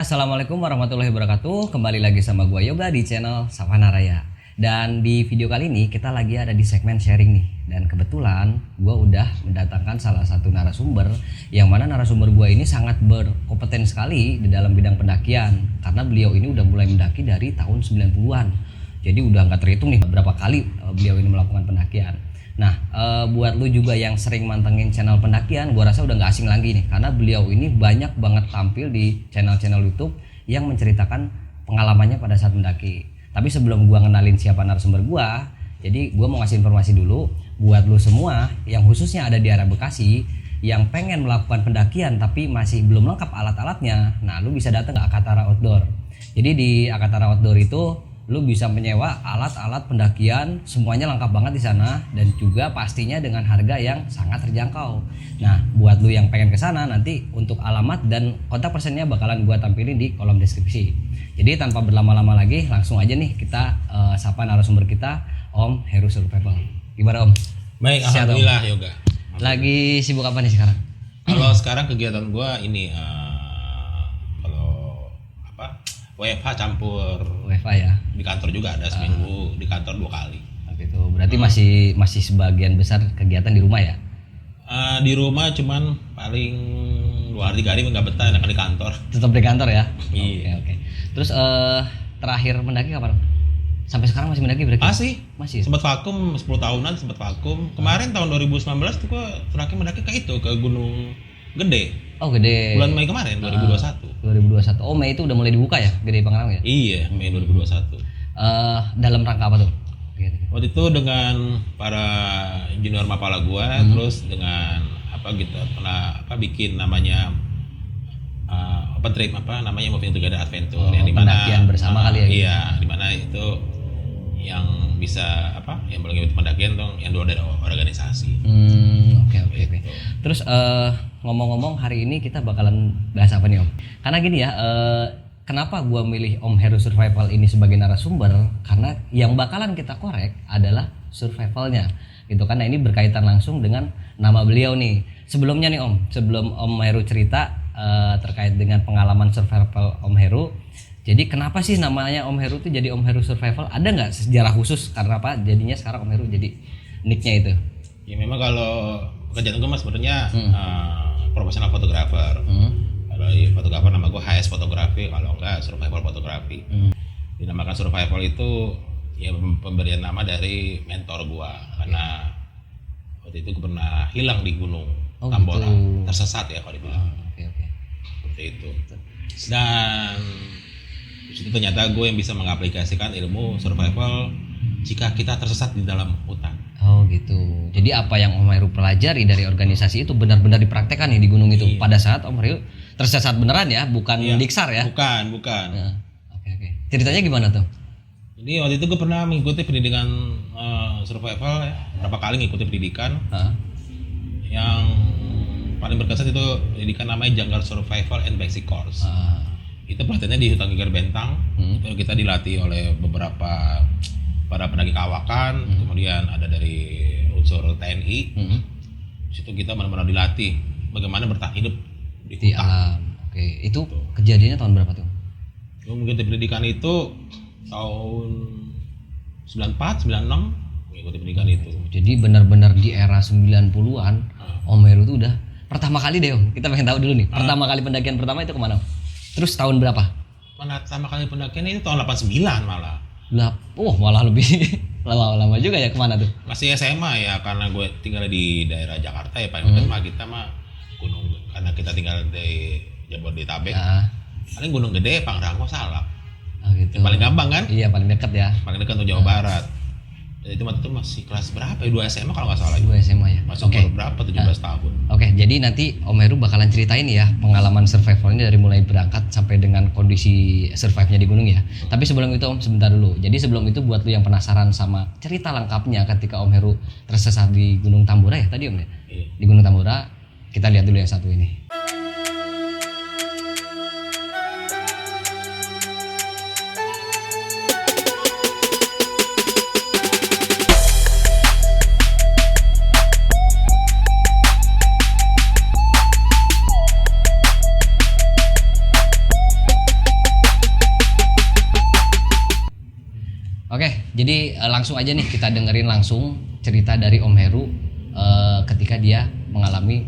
Assalamualaikum warahmatullahi wabarakatuh. Kembali lagi sama gua Yoga di channel Savana Raya. Dan di video kali ini kita lagi ada di segmen sharing nih. Dan kebetulan gua udah mendatangkan salah satu narasumber yang mana narasumber gua ini sangat berkompeten sekali di dalam bidang pendakian karena beliau ini udah mulai mendaki dari tahun 90-an. Jadi udah nggak terhitung nih berapa kali beliau ini melakukan pendakian. Nah, buat lu juga yang sering mantengin channel pendakian, gua rasa udah gak asing lagi nih, karena beliau ini banyak banget tampil di channel-channel YouTube yang menceritakan pengalamannya pada saat mendaki. Tapi sebelum gua ngenalin siapa narasumber gua, jadi gua mau ngasih informasi dulu buat lu semua yang khususnya ada di area Bekasi yang pengen melakukan pendakian tapi masih belum lengkap alat-alatnya. Nah, lu bisa datang ke Akatara Outdoor. Jadi di Akatara Outdoor itu lu bisa menyewa alat-alat pendakian, semuanya lengkap banget di sana dan juga pastinya dengan harga yang sangat terjangkau. Nah, buat lu yang pengen ke sana nanti untuk alamat dan kontak personnya bakalan gua tampilin di kolom deskripsi. Jadi tanpa berlama-lama lagi, langsung aja nih kita sapa narasumber kita, Om Heru Survival. Gimana Om? Baik, alhamdulillah Yoga. Lagi sibuk apa nih sekarang? Kalau sekarang kegiatan gua ini WFH campur WFH ya. Di kantor juga ada seminggu, di kantor 2 kali. Gitu. Berarti masih sebagian besar kegiatan di rumah ya? Di rumah cuman paling 2 hari 3 hari nggak betah enakan di kantor. Tetap di kantor ya? Iya. Oke. Terus terakhir mendaki kapan? Sampai sekarang masih mendaki berarti? Masih. Sempat vakum 10 tahunan, sempat vakum. Kemarin tahun 2019 tuh gua terakhir mendaki ke Gunung Gede. Oh, Gede. Bulan Mei kemarin 2021. 2021. Oh, Mei itu udah mulai dibuka ya, Gede Pangrango ya? Iya, Mei 2021. Dalam rangka apa tuh? Waktu itu dengan para junior mapala gua, terus dengan bikin namanya open trip Moving Together Adventure yang dimana pendakian bersama kali ya? Iya, dimana itu yang bisa yang boleh ikut pendakian tuh yang dua dari organisasi. Oke. Terus ngomong-ngomong hari ini kita bakalan bahas apa nih Om? Karena gini ya, kenapa gua milih Om Heru Survival ini sebagai narasumber? Karena yang bakalan kita korek adalah survivalnya, gitu kan? Nah, ini berkaitan langsung dengan nama beliau nih. Sebelumnya nih Om, sebelum Om Heru cerita terkait dengan pengalaman survival Om Heru. Jadi kenapa sih namanya Om Heru tuh jadi Om Heru Survival? Ada nggak sejarah khusus karena apa? Jadinya sekarang Om Heru jadi nicknya itu? Ya memang kalau pekerjaan gue mas sebenarnya profesional fotografer. Kalau di fotografer nama gue HS Fotografi, kalau enggak Survival Fotografi. Dinamakan Survival itu ya pemberian nama dari mentor gue karena waktu itu gue pernah hilang di gunung Tambora, gitu. Tersesat ya kalau dibilang. Oke. Seperti itu. Dan itu ternyata gue yang bisa mengaplikasikan ilmu survival jika kita tersesat di dalam hutan. Oh gitu. Jadi apa yang Om Heru pelajari dari organisasi itu benar-benar dipraktekkan nih di gunung itu. Iya. Pada saat Om Heru tersesat beneran ya, bukan diksar ya? Bukan. Ya. Oke. Ceritanya gimana tuh? Jadi waktu itu gue pernah mengikuti pendidikan survival ya. Berapa kali ngikuti pendidikan. Yang paling berkesan itu pendidikan namanya Jungle Survival and Basic Course. Itu pelatihannya di Hutan Geger Bentang. Itu kita dilatih oleh beberapa para pendaki kawakan, kemudian ada dari unsur TNI. Di situ kita benar-benar dilatih bagaimana bertahan hidup di alam. Oke, itu kejadiannya tahun berapa tuh? Mengikuti pendidikan itu tahun 94, 96 mengikuti pendidikan itu. Jadi benar-benar di era 90-an Om Heru tuh udah pertama kali deh Om. Kita pengen tahu dulu nih. Pertama kali pendakian pertama itu kemana? Terus tahun berapa? Pertama kali pendakian itu tahun 89 malah. Malah lebih lama juga ya. Kemana tuh? Masih SMA ya, karena gue tinggal di daerah Jakarta ya paling dekat mah kita mah gunung, karena kita tinggal di Jabodetabek. Paling Gunung Gede, Pangrango, Salak. Gitu. Yang paling gampang kan? Iya, paling dekat ya. Paling dekat untuk Jawa Barat. Dan itu waktu itu masih kelas berapa ya? 2 SMA kalau nggak salah. 2 SMA ya. Masih umur berapa? 17 tahun. Oke, jadi nanti Om Heru bakalan ceritain ya pengalaman survivalnya dari mulai berangkat sampai dengan kondisi survive-nya di gunung ya. Tapi sebelum itu Om, sebentar dulu. Jadi sebelum itu buat lu yang penasaran sama cerita lengkapnya ketika Om Heru tersesat di Gunung Tambora ya tadi Om ya? Iya. Di Gunung Tambora, kita lihat dulu yang satu ini. Jadi langsung aja nih kita dengerin langsung cerita dari Om Heru ketika dia mengalami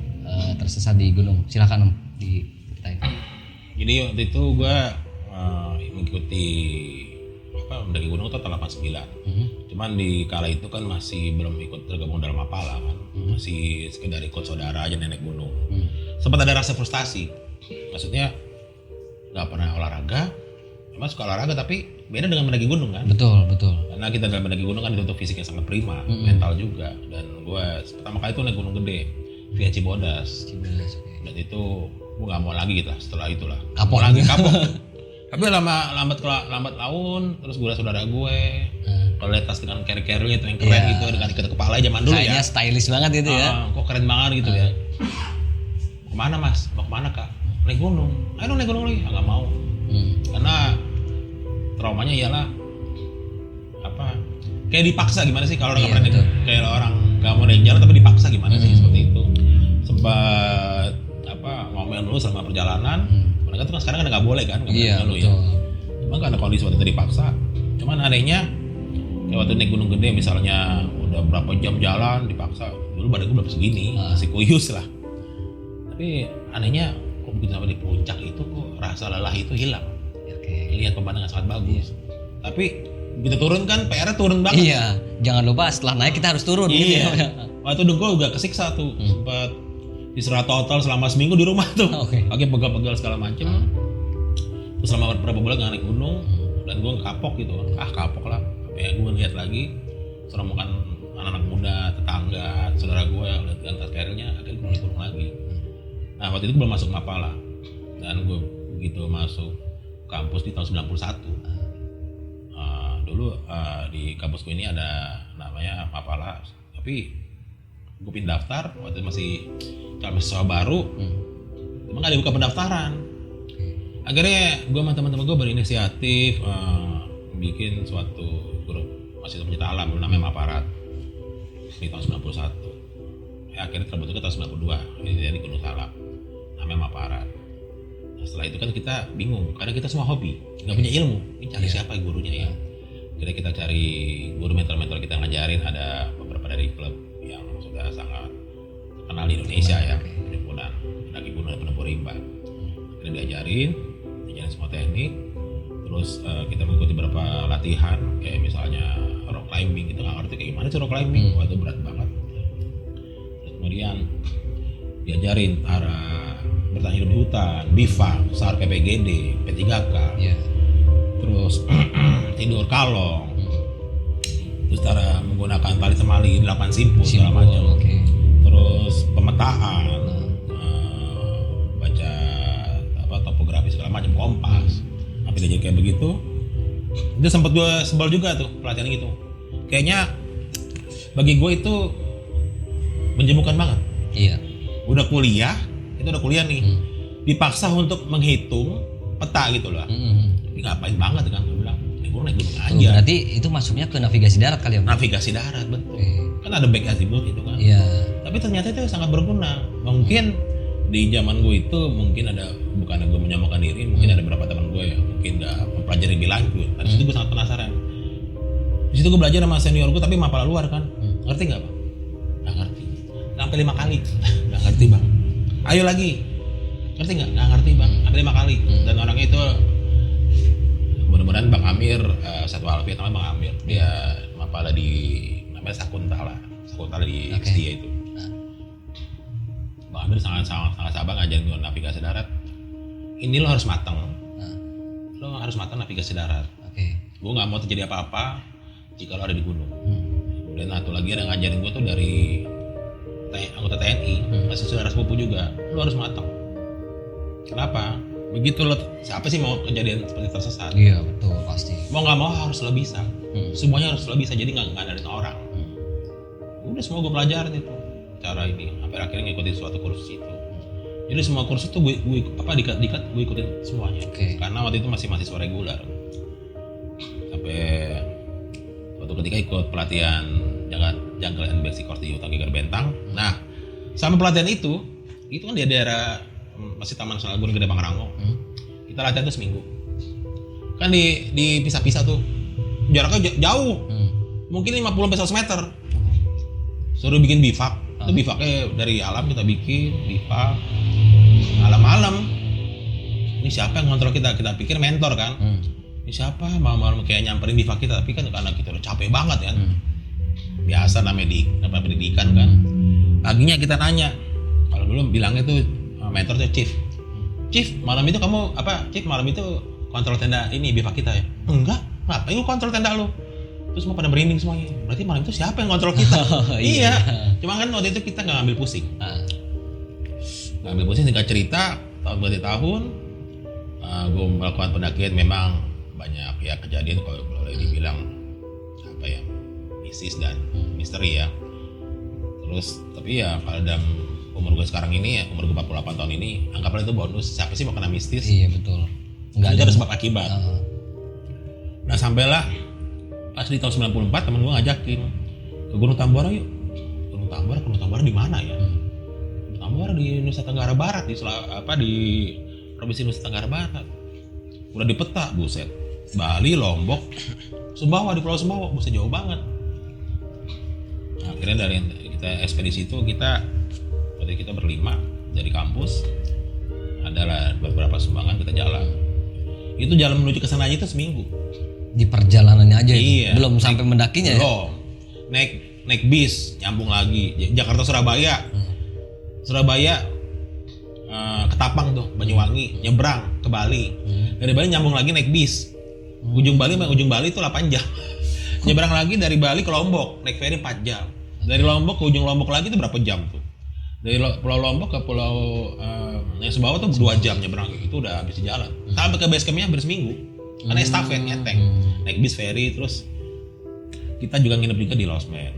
tersesat di gunung. Silakan Om, diceritain. Jadi waktu itu gue mengikuti mendaki gunung tahun 89. Cuman di kala itu kan masih belum ikut tergabung dalam Mapala kan. Masih sekedar ikut saudara aja nenek gunung. Sempat ada rasa frustasi. Maksudnya nggak pernah olahraga, emang suka olahraga tapi beda dengan mendaki gunung kan. Betul. Karena kita dalam mendaki gunung kan dituntut fisik yang sangat prima, mental juga. Dan gue pertama kali itu naik gunung gede via Cibodas. Dan itu gue nggak mau lagi gitu setelah itulah. Kapok. Tapi lambat laun, terus gue saudara gue kalau lihat tas dengan carry-carry itu yang keren gitu dengan ikat kepala zaman dulu. Kayaknya stylish banget gitu ya. Kok keren banget gitu ya. Kemana mas? Mau kemana kak? Naik gunung. Ayo dong naik gunung lagi. Nggak mau. Karena traumanya ialah kayak dipaksa gimana sih kalau orang nggak pernah kayak orang nggak mau naik jalan tapi dipaksa gimana sih seperti itu. Sempat ngomel dulu selama perjalanan. Mereka tuh kan sekarang nggak boleh kan, nggak boleh dulu ya. Cuma karena kondisi waktu itu dipaksa. Cuman anehnya kayak waktu naik gunung gede misalnya udah berapa jam jalan dipaksa. Dulu badan gue belum segini, masih kuyus lah. Tapi anehnya kok begitu sampai di puncak itu kok rasa lelah itu hilang. Lihat pemandangan sangat bagus. Tapi begitu turun kan PR-nya turun banget. Iya, jangan lupa setelah naik kita harus turun. Iya. Waktu itu gue juga kesiksa tuh, sempat istirahat total selama seminggu di rumah tuh. Pakai pegal-pegal segala macem. Terus selama beberapa bulan gak naik gunung dan gue kapok gitu. Kapok lah. Sampai gue lihat lagi serombongan anak-anak muda, tetangga, saudara gue lihat dengan carry-nya, akhirnya gue naik gunung lagi. Nah waktu itu gue belum masuk Mapala dan gue begitu masuk kampus di tahun 91. Dulu di kampusku ini ada namanya Mapala, tapi gue pindah daftar waktu itu masih calon mahasiswa baru, emang gak ada buka pendaftaran. Akhirnya gue sama teman-teman gue berinisiatif bikin suatu grup mahasiswa pencinta alam namanya Maparat di tahun 91. Akhirnya terbentuknya tahun 92 di Gunung Salak namanya Maparat. Nah, setelah itu kan kita bingung karena kita semua hobi, nggak punya ilmu. Ini cari siapa gurunya ya? Akhirnya kita cari guru mentor-mentor kita ngajarin, ada beberapa dari klub yang sudah sangat terkenal di Indonesia ya, perhimpunan pendaki gunung dan penempuh rimba. Akhirnya diajarin semua teknik. Terus kita mengikuti beberapa latihan kayak misalnya rock climbing, kita nggak ngerti kayak gimana sih rock climbing, itu berat banget. Terus kemudian diajarin cara bertahan hidup di hutan, bivak, SAR PPGD, P3K, terus tidur kalong, terus cara menggunakan tali temali 8 simpul segala macam, terus pemetaan, baca topografi segala macam, kompas, tapi dia kayak begitu. Itu sempat gue sebel juga tuh pelatihan gitu. Kayaknya bagi gue itu menjemukan banget. Iya. Udah kuliah nih, dipaksa untuk menghitung peta gitu loh. Tapi ngapain banget kan, gue bilang, gue naik gunung aja. Berarti itu masuknya ke navigasi darat kali ya? Navigasi darat, betul. Kan ada back azimut itu kan. Iya. Tapi ternyata itu sangat berguna. Mungkin di zaman gue itu mungkin ada, bukan gue menyamakan diri, mungkin ada beberapa teman gue yang mungkin udah mempelajari lebih lanjut. Dan situ gue sangat penasaran. Di situ gue belajar sama senior gue tapi Mapala luar kan. Ngerti nggak bang? Nggak ngerti. Sampai 5 kali. Nggak ngerti bang. Ayo lagi. Ngerti nggak? Nggak ngerti bang. Sampai 5 kali. Dan orangnya itu mudah-mudahan Bang Amir, satu alfiat namanya Bang Amir. Dia Mapala di namanya Sakuntala di XDA itu. Bang Amir sangat sabar ngajarin gue navigasi darat. Ini lo harus matang. Lo harus matang navigasi darat. Gue nggak mau terjadi apa-apa jika lo ada di gunung. Dan satu lagi ada ngajarin gue tuh dari anggota TNI, masih saudara sepupu juga. Lo harus matang. Kenapa? Begitu lo, siapa sih mau kejadian seperti tersesat? Iya betul pasti. Mau nggak mau harus lo bisa. Semuanya harus lo bisa. Jadi nggak ngadain orang. Udah semua gue pelajarin itu cara ini. Sampai akhirnya ngikutin suatu kursus itu. Jadi semua kursus tuh gue ikutin semuanya. Karena waktu itu masih mahasiswa reguler. Sampai waktu ketika ikut pelatihan Jungle and Basic Course di Hutan Geger Bentang. Nah, sama pelatihan itu kan di daerah masih Taman Nasional Gunung Gede Pangrango. Kita latihan tuh seminggu. Kan di pisah-pisah tuh. Jaraknya jauh. mungkin 50-100 meter. Suruh bikin bivak. Itu bivaknya dari alam kita bikin bivak. Malam-malam. Ini siapa yang ngontrol kita? Kita pikir mentor kan. Ini siapa? Malam-malam kayak nyamperin bivak kita, tapi kan karena kita udah capek banget kan. Biasa namanya pendidikan kan. Paginya kita nanya. Kalau dulu bilangnya tuh mentor tuh Chief, malam itu kamu Chief malam itu kontrol tenda ini bivak kita ya? Enggak, ngapain lu kontrol tenda lu? Terus semua pada merinding semuanya. Berarti malam itu siapa yang kontrol kita? Iya. Cuma kan waktu itu kita nggak ngambil pusing. Singkat cerita, tahun gue melakukan pendakian memang banyak ya kejadian kalau boleh dibilang mistis dan misteri ya. Terus tapi ya pada dalam umur gue sekarang ini ya, umur gue 48 tahun ini, anggaplah itu bonus. Siapa sih mau kena mistis? Iya betul. Nggak ada sebab akibat. Nah sampailah pas di tahun 94 temen gue ngajakin ke Gunung Tambora yuk. Gunung Tambora di mana ya? Gunung Tambora di Nusa Tenggara Barat di Provinsi Nusa Tenggara Barat. Udah di peta, buset. Bali, Lombok, Sumbawa, di Pulau Sumbawa, buset jauh banget. Nah, akhirnya dari kita ekspedisi itu waktu kita berlima dari kampus, adalah beberapa sumbangan kita jalan. Itu jalan menuju ke sana aja itu seminggu. Di perjalanannya aja itu? Iya. Belum sampai mendakinya belum. Ya? Naik bis, nyambung lagi. Jakarta Surabaya. Surabaya ke Tapang tuh, Banyuwangi, nyebrang ke Bali. Dari Bali nyambung lagi naik bis. Ujung Bali itu 8 jam. Nyebrang lagi dari Bali ke Lombok, naik ferry 4 jam. Dari Lombok ke ujung Lombok lagi itu berapa jam tuh? Dari Pulau Lombok ke Pulau yang Sumbawa tuh 2 jam nyebrang, itu udah habis jalan. Sampai ke base campnya hampir seminggu. Karena estafet ngeteng. Naik bis ferry, terus kita juga nginep juga di Losmen.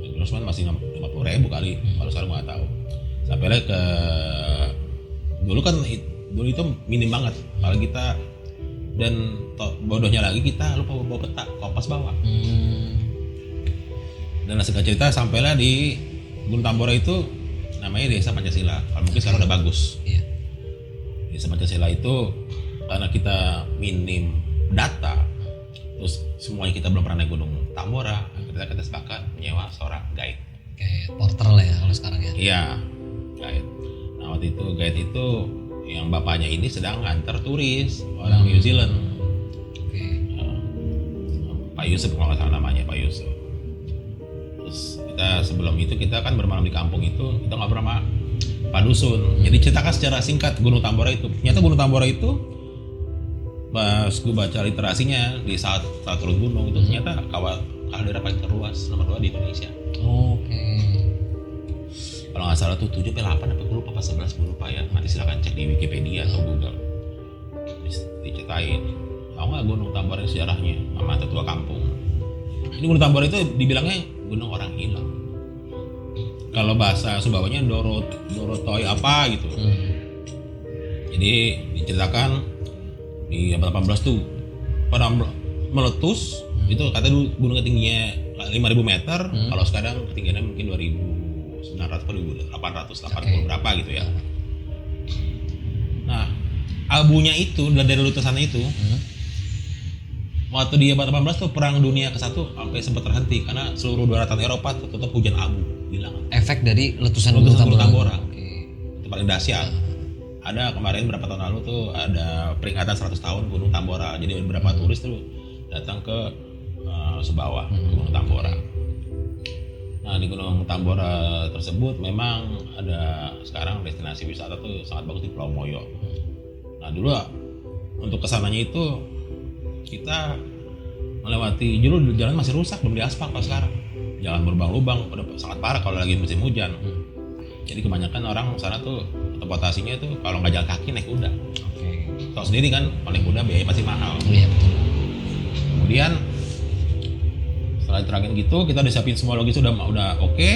Di Losmen masih 50.000 kali, kalau sekarang nggak tahu. Sampai ke dulu itu minim banget. Kalau kita dan bodohnya lagi kita lupa bawa peta, kompas bawa. Dan singkat cerita sampailah di Gunung Tambora itu namanya Desa Pancasila. Kalau mungkin sekarang udah bagus. Iya. Desa Pancasila itu karena kita minim data, terus semuanya kita belum pernah naik Gunung Tambora, kita sepakat menyewa seorang guide. Kayak porter lah ya kalau sekarang ya. Iya, guide. Nah waktu itu guide itu yang bapaknya ini sedang nganter turis orang New Zealand. Pak Yusuf kalau nggak salah namanya, Pak Yusuf. Terus kita sebelum itu kita kan bermalam di kampung itu, kita ngobrol sama Pak Dusun. Jadi ceritakan secara singkat Gunung Tambora itu. Ternyata Gunung Tambora itu pas gue baca literasinya di saat turun gunung itu ternyata kaldera paling terluas nomor 2 di Indonesia. Kalau nggak salah tuh 7 8 apa gue lupa, pas 11 gue lupa ya. Nanti silakan cek di Wikipedia atau Google. Diceritain. Tahu nggak Gunung Tambora sejarahnya? Mama tetua kampung. Ini Gunung Tambora itu dibilangnya gunung orang hilang. Kalau bahasa Sumbawanya Dorotoy apa gitu. Jadi diceritakan di abad 18 tuh pada meletus. Itu katanya dulu gunung tingginya 5.000 meter. Kalau sekarang ketinggiannya mungkin 2.900 atau 2.880 berapa gitu ya. Nah abunya itu dari letusannya itu waktu di abad 18 tuh perang dunia ke-1 sampai sempat terhenti karena seluruh daratan Eropa tetap hujan abu. Bilang efek dari letusan Gunung Tambora. Itu paling dahsyat. Ada kemarin berapa tahun lalu tuh ada peringatan 100 tahun Gunung Tambora. Jadi beberapa turis tuh datang ke Sumbawa, ke Gunung Tambora. Nah di Gunung Tambora tersebut memang ada sekarang destinasi wisata tuh sangat bagus di Pulau Moyo. Nah dulu untuk kesananya itu kita melewati jalan masih rusak, belum diaspal kalau sekarang. Jalan berlubang-lubang, udah sangat parah kalau lagi musim hujan. Jadi kebanyakan orang sana tuh transportasinya itu kalau nggak jalan kaki naik kuda. Tahu sendiri kan, kalau naik kuda biaya pasti mahal. Iya betul. Kemudian setelah diterangin gitu, kita udah siapin semua logis udah oke.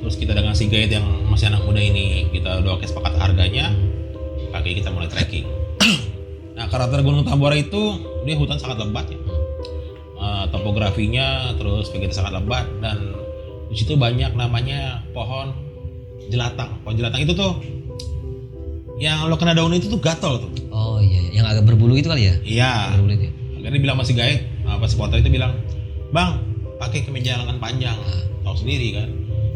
Terus kita dengan si guide yang masih anak muda ini, kita udah oke sepakat harganya. Kaki kita mulai trekking. Nah karakter Gunung Tambora itu dia hutan sangat lebat ya. Topografinya terus vegetasi sangat lebat dan di situ banyak namanya pohon jelatang. Pohon jelatang itu tuh yang lo kena daun itu tuh gatel tuh. Oh iya, yang agak berbulu itu kali ya? Iya. Berbulu itu. Akhirnya bilang masih guide, pas supporter itu bilang, "Bang, pakai kemeja lengan panjang. Tahu sendiri kan.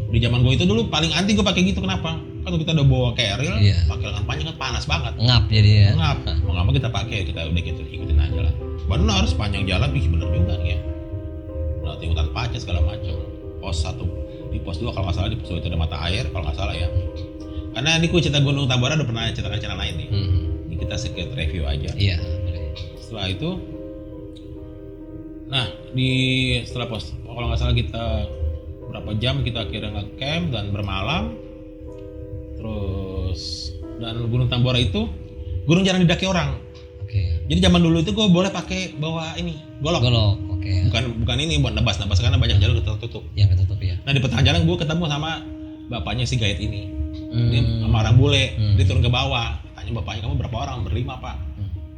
Di zaman gue itu dulu paling anti gue pakai gitu. Kenapa? Kan kita udah bawa carrier, pakai lengan panjang kan panas banget. Ngap jadi ya. Ngap. Mau nggak mau kita pakai, kita udah gitu ikutin aja lah. Benar sepanjang jalan, bener juga nih ya. Berarti hutan paca segala macam. Pos 1, di pos 2 kalau nggak salah, di pos 2 itu ada mata air kalau nggak salah ya. Karena ini gue cerita Gunung Tambora udah pernah ceritakan channel lain nih. Ini kita sedikit review aja. Iya. Setelah itu, nah setelah pos kalau nggak salah kita berapa jam kita akhirnya nge-camp dan bermalam. Terus dan Gunung Tambora itu gunung jarang didaki orang. Oke. Jadi zaman dulu itu gue boleh pakai bawa ini golok. Oke. Bukan ini buat nebas karena banyak jalur tertutup. Iya ketutup ya. Nah di pertengahan jalan gue ketemu sama bapaknya si guide ini. Dia sama orang bule. Dia turun ke bawah. Tanya bapaknya, kamu berapa orang? Berlima pak.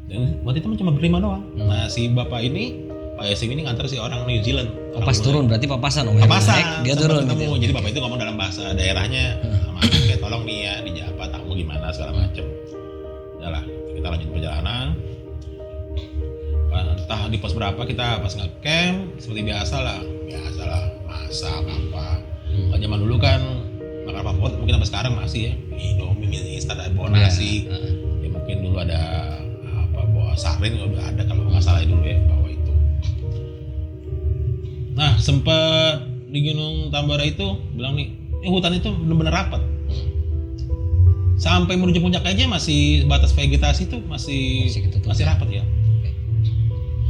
Dan waktu itu cuma berlima doang. Nah si bapak ini, Pak Yasim ini nganter si orang New Zealand. Pas turun berarti papasan om. Papasan. Dia turun. Ketemu. Gitu. Jadi bapak itu ngomong dalam bahasa daerahnya. Sama kayak tolong nih ya di apa tamu gimana segala macem. Udah lah kita lanjut perjalanan. Entah di pos berapa kita pas nge-camp seperti biasa lah masak apa. Kalau zaman dulu kan makan favorit mungkin sampai sekarang masih ya Indomie mie instan ada bawa nasi. Ya mungkin dulu ada apa bawa sarin udah ada kalau nggak salah dulu ya bawa itu. Nah sempet di Gunung Tambora itu bilang nih hutan itu benar-benar rapat. Sampai menuju puncak aja masih batas vegetasi itu masih rapat ya.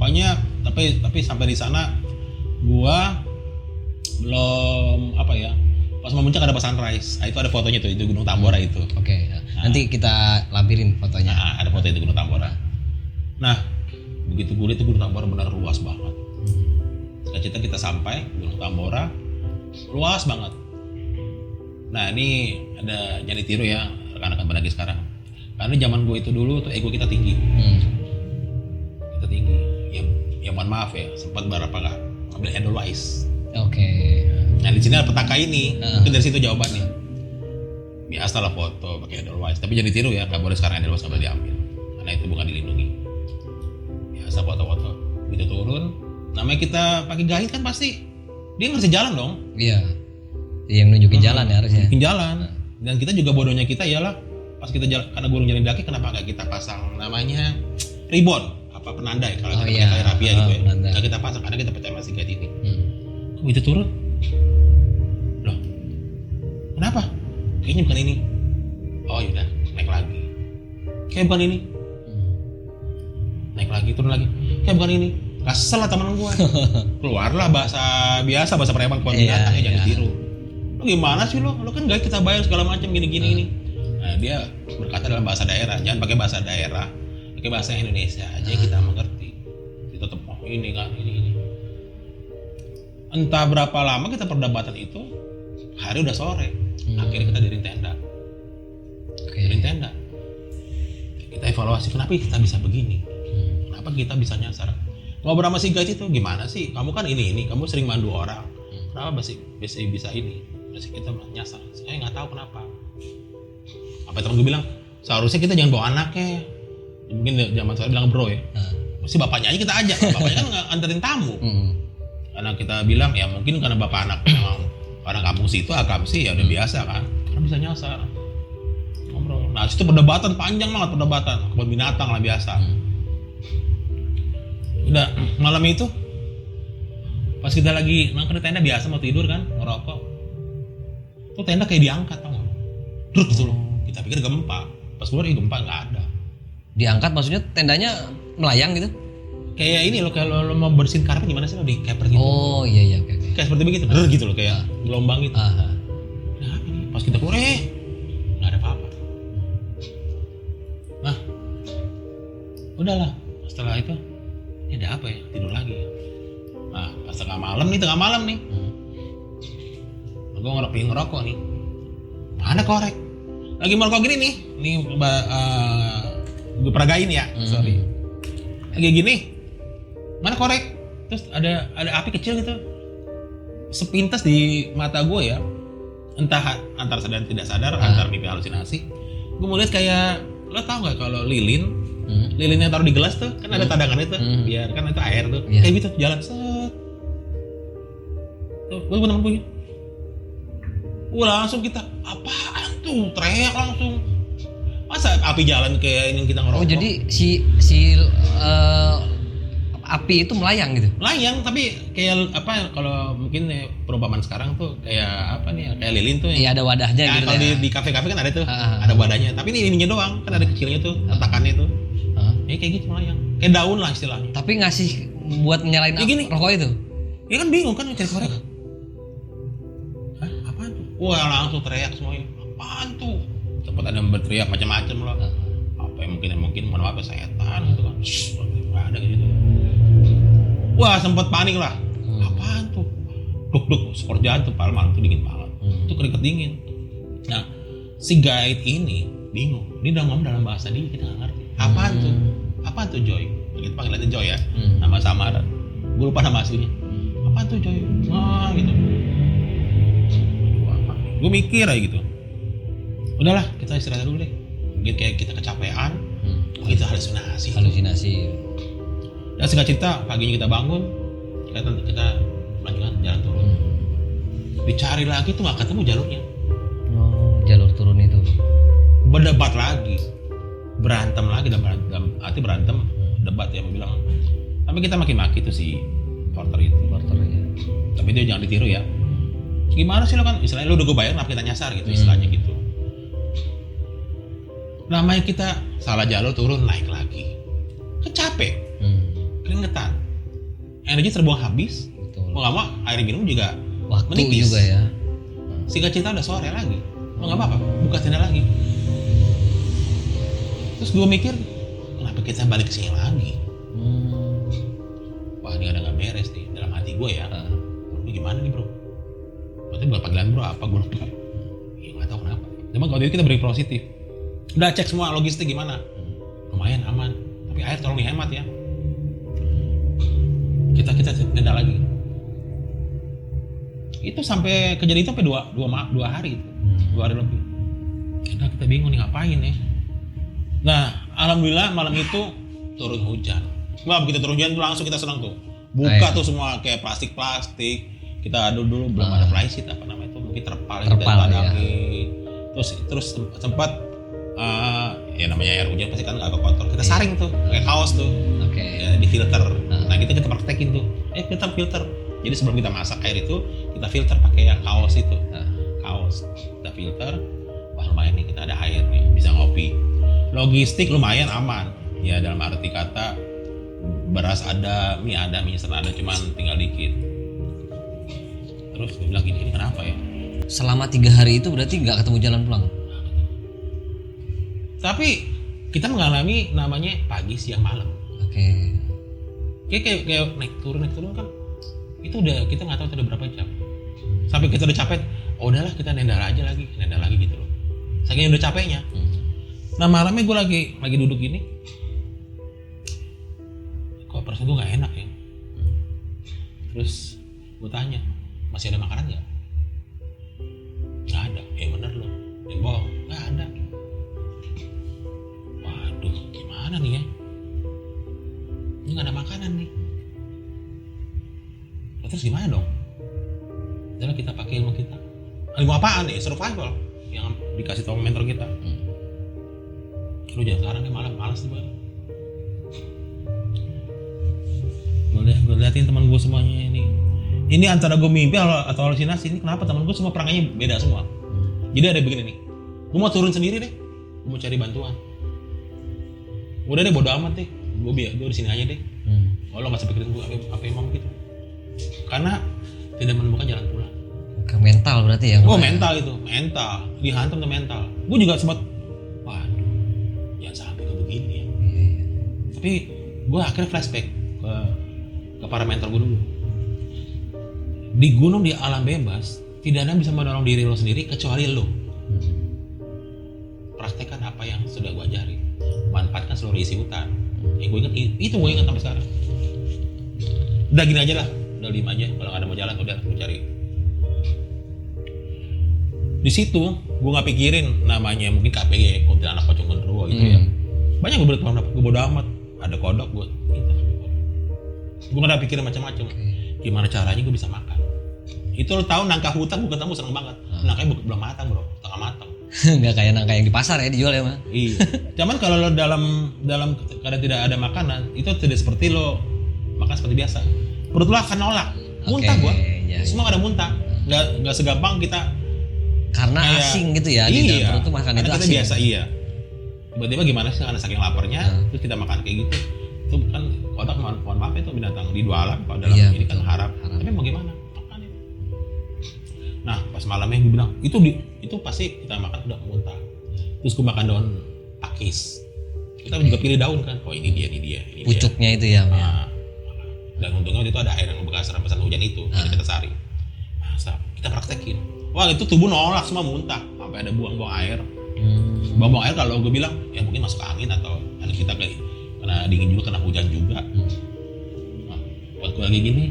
Pokoknya tapi sampai di sana gua belum apa ya. Pas mau puncak ada pas sunrise. Nah, itu ada fotonya tuh itu Gunung Tambora itu. Oke. Nanti kita lampirin fotonya. Nah, ada foto itu Gunung Tambora. Nah, begitu gue lihat Gunung Tambora benar luas banget. Cita-cita kita sampai Gunung Tambora luas banget. Nah, ini ada jadi tiru ya rekan-rekan pendaki sekarang. Karena zaman gue itu dulu tuh ego kita tinggi. Kita tinggi. Ya mohon maaf ya, sempat berapa nggak ambil Edelweiss. Oke. Nah di sini ada petaka ini, mungkin dari situ jawabannya. Biasa lah foto pakai Edelweiss, tapi jangan ditiru ya, nggak boleh sekarang Edelweiss nggak boleh diambil, karena itu bukan dilindungi. Biasa foto-foto, begitu turun, namanya kita pakai guide kan pasti dia ngerti jalan dong. Iya. Yang nunjukin jalan ya harusnya. Nunjukin jalan, dan kita juga bodohnya kita ialah pas kita jalan karena gunung jalan daki kenapa nggak kita pasang namanya ribbon apa penanda ya kalau kita pakai tali rapia gitu ya, nggak kita pasang karena kita percaya masih guide ini. Begitu turun, loh, kenapa? Kayaknya bukan ini. Oh yaudah, naik lagi. Kayak bukan ini. Naik lagi, turun lagi. Kayak bukan ini. Kesel lah teman gue. Keluarlah bahasa biasa, bahasa preman kuat binatang ya jangan ditiru. Lo gimana sih lo? Lo kan guys kita bayar segala macam gini-gini ini. Nah dia berkata dalam bahasa daerah. Jangan pakai bahasa daerah, pakai bahasa Indonesia aja kita mengerti. Kita tetap ini kan ini. Entah berapa lama kita perdebatan itu, hari udah sore, akhirnya kita diriin tenda. Diriin tenda. Kita evaluasi kenapa kita bisa begini, kenapa kita bisa nyasar. Ngobrol sama si guys itu, gimana sih? Kamu kan ini, kamu sering mandu orang, kenapa bisa ini? Terus kita nyasar. Saya nggak tahu kenapa. Apa teman gue bilang, seharusnya kita jangan bawa anaknya. Mungkin zaman saya bilang bro ya, mesti bapaknya aja kita ajak. Bapaknya kan nggak anterin tamu. Karena kita bilang ya mungkin karena bapak anak memang orang kampung situ akamsi ya udah biasa kan, karena bisa nyasar ngobrol. Nah situ perdebatan panjang banget kebun binatang lah biasa. Udah malam itu pas kita lagi nongkrong di tenda biasa mau tidur kan ngerokok, tuh tenda kayak diangkat tau nggak? Drut gitu loh. Kita pikir gempa, pas keluar gempa nggak ada. Diangkat maksudnya tendanya melayang gitu? Kayak ini loh, kalau lo mau bersihin karpet gimana sih lo di keper gitu. Oh iya oke. Kayak seperti begitu, gitu loh kayak gelombang gitu. Nah ini pas kita keluar nggak ada apa-apa. Nah udahlah setelah itu ini ada apa ya, tidur lagi. Nah pas tengah malam nih gue ngerokok nih, mana korek lagi mau rokok gini nih gue peragain ya, sorry lagi gini. Mana korek? Terus ada api kecil gitu sepintas di mata gue ya, entah antar sadar tidak sadar, antar mimpi halusinasi. Gue mau lihat kayak, lo tau nggak kalau lilin yang taruh di gelas tuh kan ada tadangan itu, biar kan itu air tuh, kayak gitu jalan set. gue temen gue. Langsung kita apaan tuh, teriak langsung. Masa api jalan kayak ini kita ngerokok? Oh jadi si api itu melayang gitu? Melayang, tapi kayak apa kalau mungkin perumpamaan sekarang tuh kayak apa nih, kayak lilin tuh. Iya ada wadahnya ya, gitu. Kalau ya. di kafe-kafe kan ada tuh, ada wadahnya. Tapi ini ininya doang, kan ada kecilnya tuh, letakannya tuh. Ya kayak gitu melayang, kayak daun lah istilahnya. Tapi ngasih buat nyalain rokok itu? Ya kan bingung kan cari korek. Hah? Apaan tuh? Wah langsung teriak semuanya. Apaan tuh? Sempat ada yang berteriak macam-macam lah. Apa yang mungkin mohon maaf ya setan gitu kan. Nggak ada gitu. Wah sempat panik lah. Apaan tuh? Duk skor jantung malam tuh dingin banget. Itu keringet dingin. Nah si guide ini bingung. Dia udah ngomong dalam bahasa dia kita nggak ngerti. Apaan tuh? Apaan tuh Joy? Kita panggilannya Joy ya. Nama samaran. Gue lupa nama aslinya. Apaan tuh Joy? Wah gitu. Gue mikir aja gitu. Udahlah kita istirahat dulu deh. Mungkin kayak kita kecapean. Itu halusinasi. Dan singkat cerita paginya kita bangun. Kita melanjutkan jalan turun. Dicari lagi tuh gak ketemu jalurnya. Oh jalur turun itu. Berdebat lagi. Berantem lagi dalam arti berantem. Debat ya bilang. Tapi kita maki-maki tuh si porter itu. Porternya. Tapi dia jangan ditiru ya. Gimana sih lo kan istilahnya lo udah gue bayar kenapa kita nyasar gitu istilahnya gitu. Namanya kita salah jalur turun naik lagi. Kecapek. Keringetan. Energi terbuang habis. Betul. Mau gak mau air minum juga waktu menipis. juga ya. Singkat cerita udah sore lagi. Mau gak apa-apa buka tenda lagi. Terus gue mikir kenapa kita balik ke sini lagi? Wah ini ada gak beres nih dalam hati gue ya. Ini gimana nih bro? Berarti buat panggilan bro apa gue lupa. Ya gak tau kenapa. Cuma kalau itu kita beri positif. Udah cek semua logistik gimana? Lumayan aman. Tapi air tolong dihemat ya. Kita tenda lagi. Itu sampai kejadian itu sampai dua hari. 2 hari lebih. Kita bingung nih ngapain ya. Nah, alhamdulillah malam itu turun hujan. Wah, begitu turun hujan langsung kita senang tuh. Buka tuh semua kayak plastik. Kita dulu belum ada flysheet apa namanya itu, mungkin terpal kita padangi. Terus sempat ya namanya air hujan pasti kan agak kotor. Kita saring tuh, kayak kaos tuh. Ya, di filter. Nah, kita praktekin tuh. Kita filter. Jadi sebelum kita masak air itu, kita filter pakai yang kaos itu. Kaos. Kita filter. Wah, lumayan nih kita ada air nih, bisa ngopi. Logistik lumayan aman. Ya dalam arti kata beras ada, mie instan ada, cuman tinggal dikit. Terus gue bilang ini kenapa ya? Selama 3 hari itu berarti nggak ketemu jalan pulang? Tapi kita mengalami namanya pagi, siang, malam. Kayak naik turun kan itu udah kita nggak tahu itu udah berapa jam. Sampai kita udah capek, oh udahlah kita nenda lagi gitu loh. Saking udah capeknya. Nah malamnya gue lagi duduk gini, kok perasaan gue nggak enak ya. Terus gue tanya, masih ada makanan nggak? Nggak ada. Ya bener loh, yang bohong, nggak ada. Waduh, gimana nih ya? Ini nggak ada makanan nih. Terus gimana dong? Jadi kita pakai ilmu kita. Ilmu apaan nih? Survival yang dikasih tahu mentor kita. Lu jangan sekarang nih malas nih bang. Gue liatin teman gue semuanya ini. Ini antara gue mimpi atau halusinasi. Ini kenapa teman gue semua perangannya beda semua. Jadi ada begini nih. Gue mau turun sendiri deh. Gue mau cari bantuan. Udah deh bodo amat deh. Gue di sini aja deh. Oh, lo nggak usah pikirin gue apa yang mau gitu. Karena tidak menemukan jalan pulang. Ke mental berarti ya? Oh mental itu, dihantam tuh mental. Gue juga sempat, waduh, jangan sampai ke begini ya. Tapi gue akhirnya flashback ke para mentor gue dulu. Di gunung di alam bebas, tidak ada yang bisa menolong diri lo sendiri kecuali lo. Praktekkan apa yang sudah gue ajari, manfaatkan seluruh isi hutan. Gue ingat sampai sekarang. Udah gini aja lah. Udah diem aja, kalau nggak ada mau jalan udah gue cari. Di situ gue nggak pikirin namanya mungkin KPG, kuntilanak pocong genderuwo gitu ya. Banyak gue bodo amat. Ada kodok gue nggak ada pikirin macam-macam. Gimana caranya gue bisa makan? Itu lo tahu nangka hutan gue ketemu seneng banget. Nangkanya belum matang bro, tengah matang. Nggak kayak nangka yang di pasar ya dijual ya mah. Iya. Cuman kalau lo dalam keadaan tidak ada makanan, itu tidak seperti lo makan seperti biasa. Perut lo akan nolak. Muntah gua. Ya, semua ada muntah. Nggak segampang kita. Karena kayak, asing gitu ya di dalam perut tuh makan itu kita asing. Biasa iya. Tiba-tiba gimana sih karena saking laparnya, terus kita makan kayak gitu. Itu kan kotak mohon maaf itu binatang di dua alam. Kalau dalam ini kan haram. Tapi mau gimana? Makan itu. Nah pas malamnya gue bilang itu pasti kita makan udah muntah. Terus gue makan daun pakis. Kita juga pilih daun kan. Oh ini dia. Ini pucuknya dia. Itu ya. Nah, dan untungnya waktu itu ada air yang bekas rempasan hujan itu. Jadi kita sari. Nah, kita praktekin. Wah itu tubuh nolak semua muntah. Sampai ada buang-buang air. Buang-buang air kalau gue bilang ya mungkin masuk angin atau kita kena dingin juga, kena hujan juga. Nah, waktu lagi gini,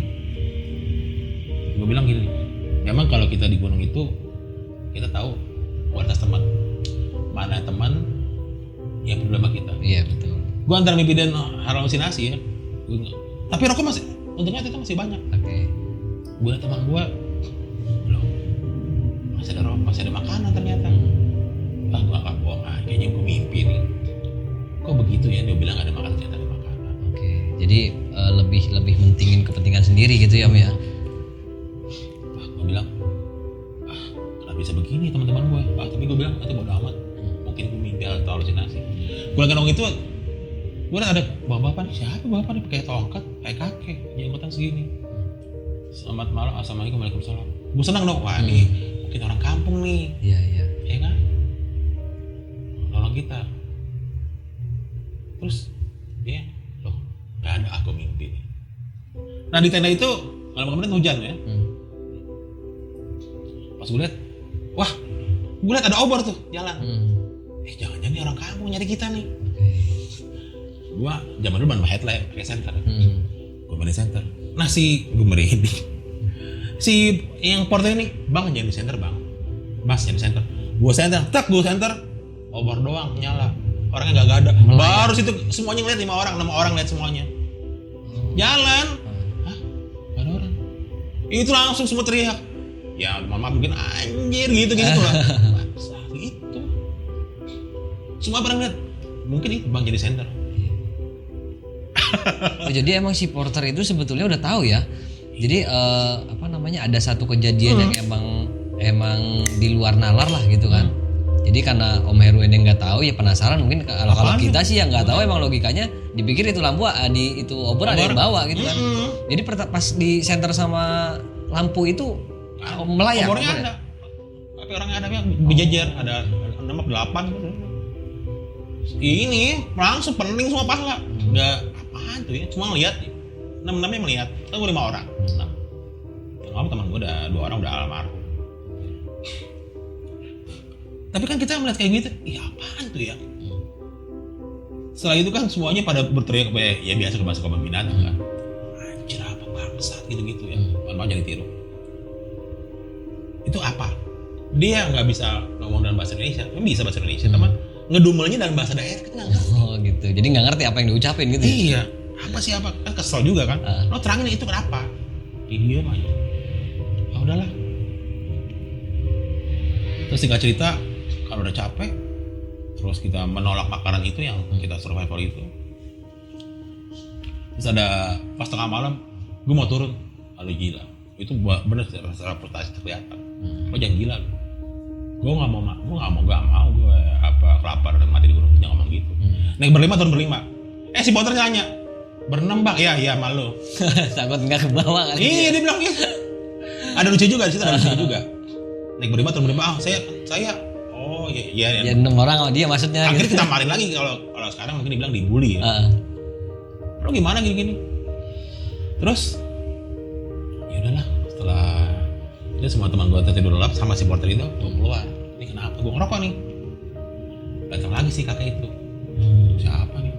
gue bilang gini. Memang kalau kita di gunung itu kita tahu kualitas teman, mana teman yang peduli sama kita. Iya betul. Gue antara mimpi dan halusinasi ya. Tapi rokok untungnya itu masih banyak. Oke. Gue liat teman gue, loh masih ada rokok, masih ada makanan ternyata. Ah gue gak bohong aja, kayaknya gue mimpi nih. Kok begitu ya dia bilang ada makanan, ternyata ada makanan. Oke. Jadi lebih mentingin kepentingan sendiri gitu ya, ya. Gue bilang, kenapa bisa begini teman-teman gue? Tapi gue bilang itu bodo amat. Mungkin gue mimpi atau halusinasi. Gue lagi nongkrong itu, gue liat ada bapak-bapak nih, siapa bapak nih pakai tongkat, kayak kakek, jenggotan segini. Selamat malam, assalamualaikum, waalaikumsalam. Gue senang dong, wah nih mungkin orang kampung nih. Iya. Ya kan? Nolong kita. Terus dia, loh gak ada aku mimpi nih. Nah di tenda itu malam kemarin hujan ya. Pas gue lihat, wah gue lihat ada obor tuh jalan. Jangan-jangan ini orang kampung nyari kita nih. Gue zaman dulu ban headlight pakai senter. Gue ban senter. Nah gue merinding. Si yang porter ini, bang jangan di senter bang. Mas jangan di senter. Gue senter, gue senter. Obor doang nyala. Orangnya gak ada. Baru situ semuanya ngeliat 6 orang lihat semuanya. Jalan. Hah? Gak ada orang. Itu langsung semua teriak. Ya mama mungkin anjir gitu lah. Masa gitu. Semua pernah lihat. Mungkin itu bang jadi center. Oh, jadi emang si porter itu sebetulnya udah tahu ya. Jadi ada satu kejadian yang emang di luar nalar lah gitu kan. Jadi karena Om Heru ini nggak tahu ya penasaran mungkin kalau kita sih yang nggak tahu emang logikanya dipikir itu lampu itu obor ada yang bawa gitu kan. Jadi pas di center sama lampu itu melayang. Obornya ada. Tapi orangnya ada yang berjejer, ada 6 8 gitu. Ini langsung pening semua pala. Enggak apaan tuh ya, cuma ngeliat. 6-6-nya melihat. Kan gue 5 orang. Teman gue udah 2 orang udah almarhum. Tapi kan kita melihat kayak gitu, iya apaan tuh ya? Setelah itu kan semuanya pada berteriak kayak ya biasa ke bahasa korban binatang kan. Anjir apa bangsat gitu-gitu ya. Mohon jadi tiru. Itu apa? Dia nggak bisa ngomong dalam bahasa Indonesia, bisa bahasa Indonesia, teman ngedumelnya dalam bahasa daerah kita nggak ngerti. Oh gitu, jadi nggak ngerti apa yang diucapin gitu. Iya, apa sih apa? Kan kesel juga kan. Lo terangin itu kenapa? Dia aja. Ah udahlah. Terus singkat cerita, kalau udah capek, terus kita menolak makanan itu yang kita survival itu. Terus ada pas tengah malam, gue mau turun, lalu gila. Itu bener secara prestasi terlihat. Lo jangan gila lo. Gue nggak mau, gue kelapar dan mati di gunung, jangan ngomong gitu. Naik turun berlima. Si porter nanya, berenam bang? Iya malu. Takut nggak ke bawah kali. Iya dia bilang gitu. Ada lucu juga di situ, ada lucu juga. Naik turun berlima. Saya. Oh iya. Ya 6 orang sama dia maksudnya. Akhirnya gitu. kita marin lagi kalau sekarang mungkin dibilang dibully ya. Lo gimana gini? Terus ya udahlah setelah itu semua teman gue tidur lelap sama si porter itu gue keluar. Ini kenapa? Gue ngerokok nih. Datang lagi si kakek itu. Siapa nih?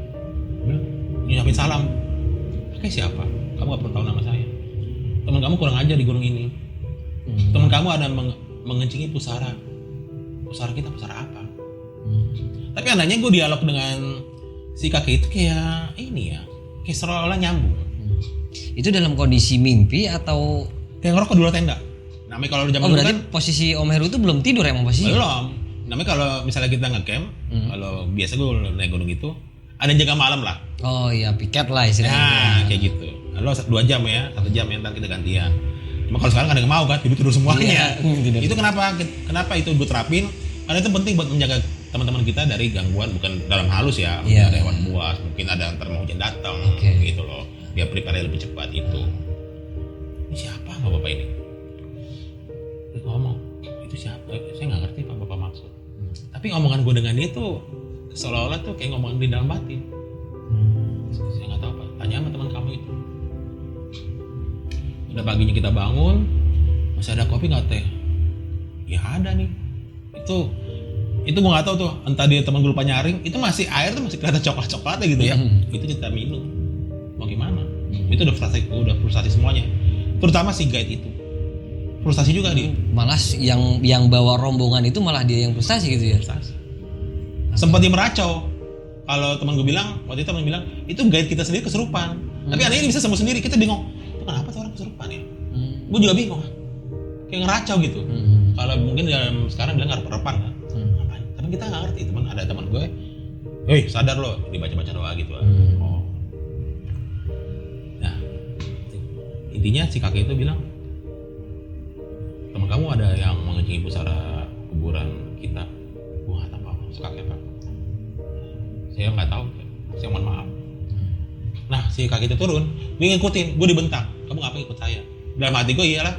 Bilang nyuapin salam. Kakek siapa? Kamu gak perlu tahu nama saya. Teman kamu kurang ajar di gunung ini. Teman kamu ada mengencingi pusara. Pusara kita pusara apa? Tapi anehnya gue dialog dengan si kakek itu kayak ini ya, kayak seolah-olah nyambung. Itu dalam kondisi mimpi atau kayak ngerokok di luar tenda? Namanya kalau zaman Oh dulu berarti kan posisi Om Heru itu belum tidur emang posisi? belum. Namanya kalau misalnya kita ngecamp, kalau biasa gue naik gunung itu ada yang jaga malam lah. Oh iya, piket lah istilahnya. Nah, kayak gitu. Lalu 2 jam ya, 1 jam ya, ntar kita gantian. Cuma kalau sekarang kadang mau kan, tidur semuanya. Iya, Itu kenapa itu gue terapin? Karena itu penting buat menjaga teman-teman kita dari gangguan, bukan dalam halus ya. Mungkin ada hewan buas, mungkin ada yang mau hujan datang, gitu loh. Biar prepare lebih cepat itu. Ini siapa bapak ini? Terus ngomong, itu siapa? Saya nggak ngerti apa bapak maksud. Tapi ngomongan gue dengan dia tuh seolah-olah tuh kayak ngomongan di dalam batin. Saya nggak tahu pak. Tanya sama teman kamu itu. Udah paginya kita bangun, masih ada kopi nggak teh? Ya ada nih. Itu gue nggak tahu tuh. Entah dia teman gue lupa nyaring. Itu masih air tuh masih kelihatan coklat-coklatnya gitu ya. Itu kita minum. Mau gimana? Itu udah frustasi semuanya. Terutama si guide itu. Frustasi juga dia. Malah yang bawa rombongan itu malah dia yang frustasi gitu ya. Frustasi. Sempat dia meracau. Kalau teman gue bilang, waktu itu teman bilang, itu guide kita sendiri kesurupan. Tapi anehnya bisa sembuh sendiri. Kita bingung, itu kenapa tuh orang kesurupan ya? Gue juga bingung. Kayak ngeracau gitu. Kalau mungkin dalam sekarang bilang ngarep-repan kan. Tapi kita nggak ngerti. Ada teman gue, hei sadar lo, dibaca-baca doa gitu. Oh. Nah, intinya si kakek itu bilang, teman kamu ada yang mengencingi pusara kuburan kita. Gue nggak tahu apa, si kakek pak. Saya nggak tahu, saya mohon maaf. Nah si kakek itu turun, gue ngikutin, gue dibentak, kamu ngapain ikut saya? Dalam hati gue iyalah,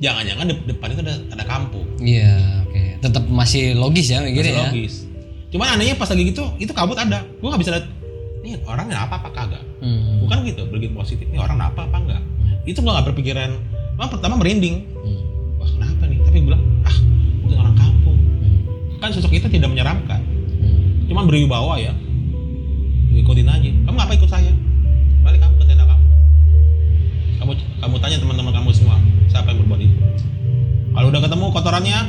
jangan-jangan depan itu ada kampung. Iya, oke. Tetap masih logis ya mikirnya ya. Logis. Cuman anehnya pas lagi gitu, itu kabut ada. Gue nggak bisa lihat, ini orangnya apa kagak. Bukan gitu, berpikir positif, ini orang apa enggak. Itu gue nggak berpikiran, pertama merinding. Wah kenapa nih? Tapi gue bilang, mungkin orang kampung. Kan sosok itu tidak menyeramkan. Cuman berwibawa ya. Ikutin aja. Kamu ngapa ikut saya? Balik kamu ke tenda kamu. Kamu tanya teman-teman kamu semua, siapa yang berbuat itu? Kalau udah ketemu kotorannya,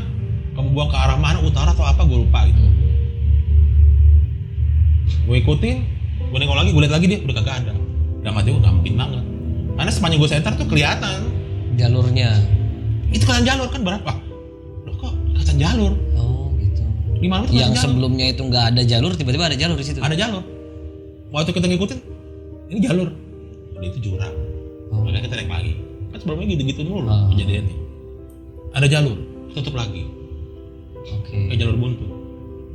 kamu buang ke arah mana, utara atau apa, gue lupa gitu. Gue ikutin, gue nengok lagi, gue lihat lagi dia udah kagak ada. Dalam hati gue nggak mungkin banget. Karena sepanjang gue senter tuh kelihatan jalurnya. Itu kan jalur kan berapa? Loh kok kelihatan jalur? Oh gitu. Di malam itu yang jalur. sebelumnya itu nggak ada jalur, tiba-tiba ada jalur di situ. Ada jalur. Waktu kita ngikutin, ini jalur. Udah itu jurang. Makanya kita naik lagi. Kan sebelumnya gitu-gitu dulu kejadiannya. Ada jalur, tutup lagi. Oke. Kayak jalur buntu.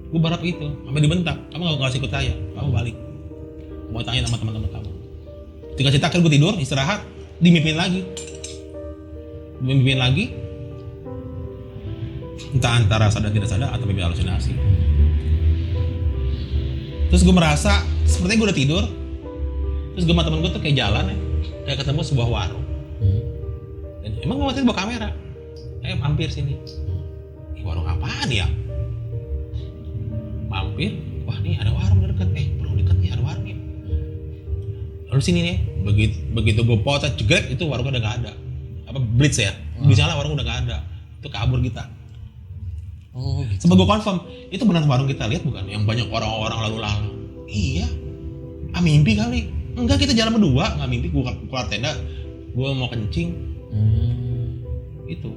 Gue berharap itu, sampai dibentak. Kamu nggak ngasih ikut saya, kamu balik. Mau tanya sama teman-teman kamu. Ketika cerita akhirnya gue tidur, istirahat, dimimpin lagi. Entah antara sadar tidak sadar atau mimpi halusinasi. Terus gue merasa sepertinya gue udah tidur. Terus gue sama temen gue tuh kayak jalan ya, kayak ketemu sebuah warung. Dan emang gue waktu itu bawa kamera. Mampir sini. Ini warung apaan ya? Mampir, wah nih ada warung dekat. Belum dekat nih ada warung ya. Lalu sini nih, begitu gue potret jegrek itu warungnya udah gak ada. Apa blitz ya? Bisa lah warung udah gak ada. Itu kabur kita. Oh, gitu. Sebab gue confirm, itu benar warung kita lihat bukan? Yang banyak orang-orang lalu lalang. Iya. Mimpi kali. Enggak, kita jalan berdua, nggak mimpi. Gue keluar tenda, gue mau kencing. Itu.